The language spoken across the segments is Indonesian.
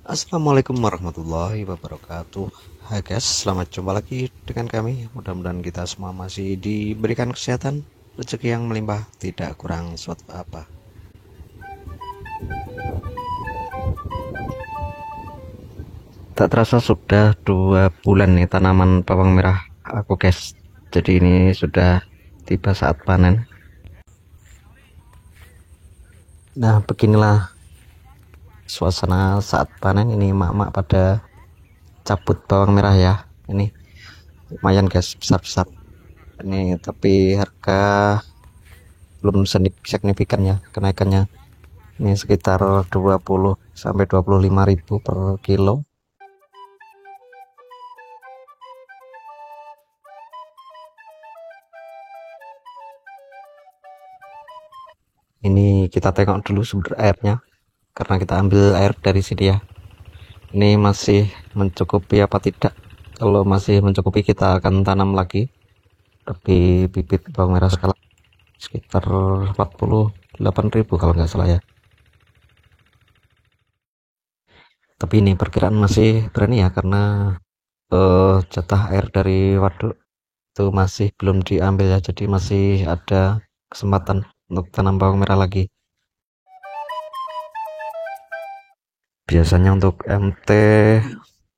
Assalamualaikum warahmatullahi wabarakatuh. Hai guys, selamat jumpa lagi dengan kami. Mudah-mudahan kita semua masih diberikan kesehatan, rezeki yang melimpah, tidak kurang suatu apa. Tak terasa sudah 2 bulan nih tanaman bawang merah aku guys. Jadi ini sudah tiba saat panen. Nah, beginilah suasana saat panen ini, mak-mak pada cabut bawang merah ya. Ini lumayan guys, besar-besar. Ini tapi harga belum signifikan ya kenaikannya. Ini sekitar 20 sampai 25.000 per kilo. Ini kita tengok dulu sumber airnya karena kita ambil air dari sini ya. Ini masih mencukupi apa tidak? Kalau masih mencukupi kita akan tanam lagi lebih bibit bawang merah skala sekitar 48.000 kalau nggak salah ya. Tapi ini perkiraan masih berani ya karena jatah air dari waduk itu masih belum diambil ya, jadi masih ada kesempatan untuk tanam bawang merah lagi. Biasanya untuk MT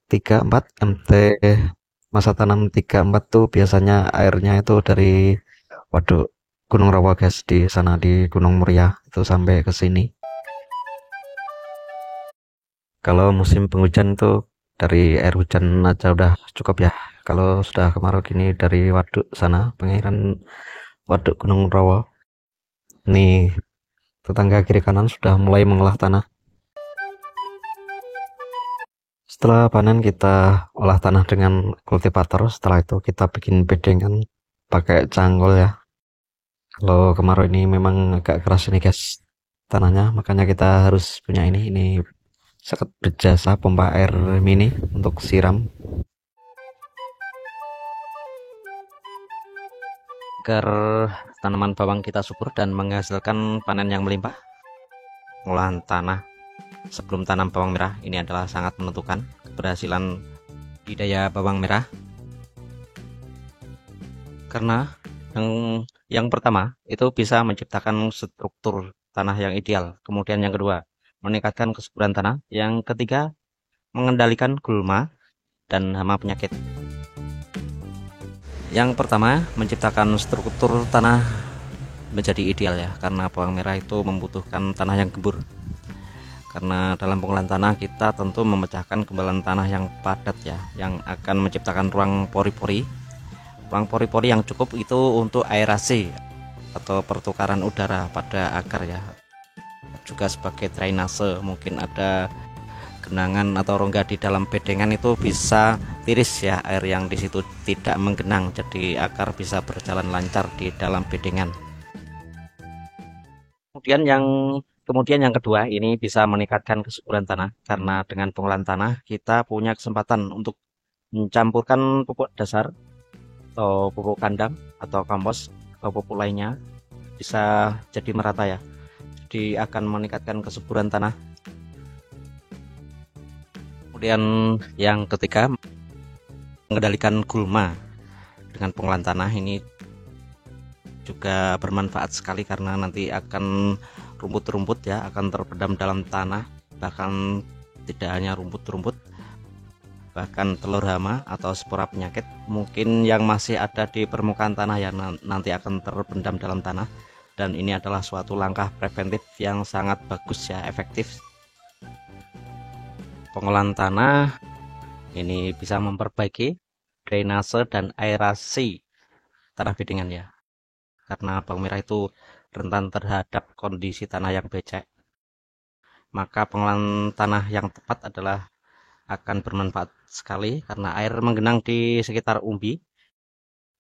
34, MT masa tanam 34 tuh biasanya airnya itu dari waduk Gunung Rawa guys, di sana di Gunung Muria itu sampai ke sini. Kalau musim penghujan itu dari air hujan aja udah cukup ya. Kalau sudah kemarau gini dari waduk sana, pengairan waduk Gunung Rawa, nih tetangga kiri kanan sudah mulai mengolah tanah. Setelah panen kita olah tanah dengan kultivator, setelah itu kita bikin bedengan pakai cangkul ya. Kalau kemarau ini memang agak keras ini guys tanahnya, makanya kita harus punya ini sangat berjasa pompa air mini untuk siram agar tanaman bawang kita subur dan menghasilkan panen yang melimpah. Pengolahan tanah sebelum tanam bawang merah ini adalah sangat menentukan keberhasilan budidaya bawang merah, karena yang pertama itu bisa menciptakan struktur tanah yang ideal, kemudian yang kedua meningkatkan kesuburan tanah, yang ketiga mengendalikan gulma dan hama penyakit. Yang pertama menciptakan struktur tanah menjadi ideal ya, karena bawang merah itu membutuhkan tanah yang gembur. Karena dalam pengolahan tanah kita tentu memecahkan gembalan tanah yang padat ya, yang akan menciptakan ruang pori-pori. Ruang pori-pori yang cukup itu untuk aerasi atau pertukaran udara pada akar ya. Juga sebagai drainase, mungkin ada genangan atau rongga di dalam bedengan itu bisa tiris ya, air yang di situ tidak menggenang, jadi akar bisa berjalan lancar di dalam bedengan. Kemudian yang kedua, ini bisa meningkatkan kesuburan tanah, karena dengan pengolahan tanah kita punya kesempatan untuk mencampurkan pupuk dasar atau pupuk kandang atau kompos atau pupuk lainnya, bisa jadi merata ya. Jadi akan meningkatkan kesuburan tanah. Kemudian yang ketiga, mengendalikan gulma dengan pengolahan tanah ini juga bermanfaat sekali, karena nanti akan rumput-rumput ya akan terpendam dalam tanah, bahkan tidak hanya rumput-rumput, bahkan telur hama atau spora penyakit mungkin yang masih ada di permukaan tanah yang nanti akan terpendam dalam tanah, dan ini adalah suatu langkah preventif yang sangat bagus ya, efektif. Pengolahan tanah ini bisa memperbaiki drainase dan aerasi tanah bedengan ya, karena bawang merah itu rentan terhadap kondisi tanah yang becek. Maka pengolahan tanah yang tepat adalah akan bermanfaat sekali, karena air menggenang di sekitar umbi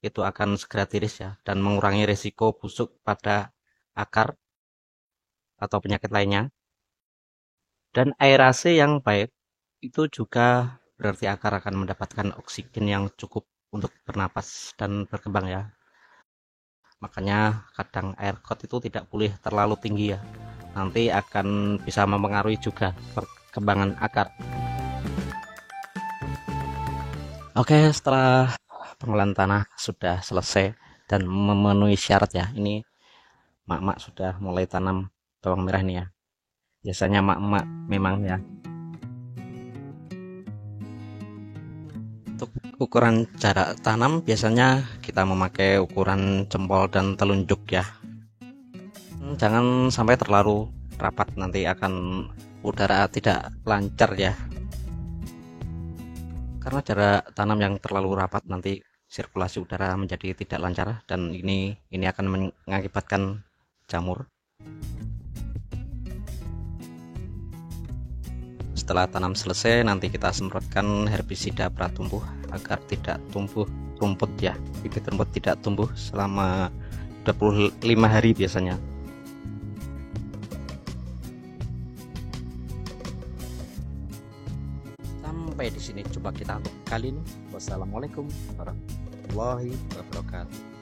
itu akan segera tiris ya, dan mengurangi risiko busuk pada akar atau penyakit lainnya. Dan aerasi yang baik itu juga berarti akar akan mendapatkan oksigen yang cukup untuk bernapas dan berkembang ya. Makanya kadang air got itu tidak boleh terlalu tinggi ya, nanti akan bisa mempengaruhi juga perkembangan akar. Oke, setelah pengolahan tanah sudah selesai dan memenuhi syarat ya, ini mak-mak sudah mulai tanam bawang merah ini ya. Biasanya mak-mak memang ya. Untuk ukuran jarak tanam biasanya kita memakai ukuran jempol dan telunjuk ya. Jangan sampai terlalu rapat, nanti akan udara tidak lancar ya. Karena jarak tanam yang terlalu rapat nanti sirkulasi udara menjadi tidak lancar dan ini akan mengakibatkan jamur. Setelah tanam selesai nanti kita semprotkan herbisida pratumbuh agar tidak tumbuh rumput ya. Bibit rumput tidak tumbuh selama 25 hari biasanya. Sampai di sini coba kita kali ini. Wassalamualaikum warahmatullahi wabarakatuh.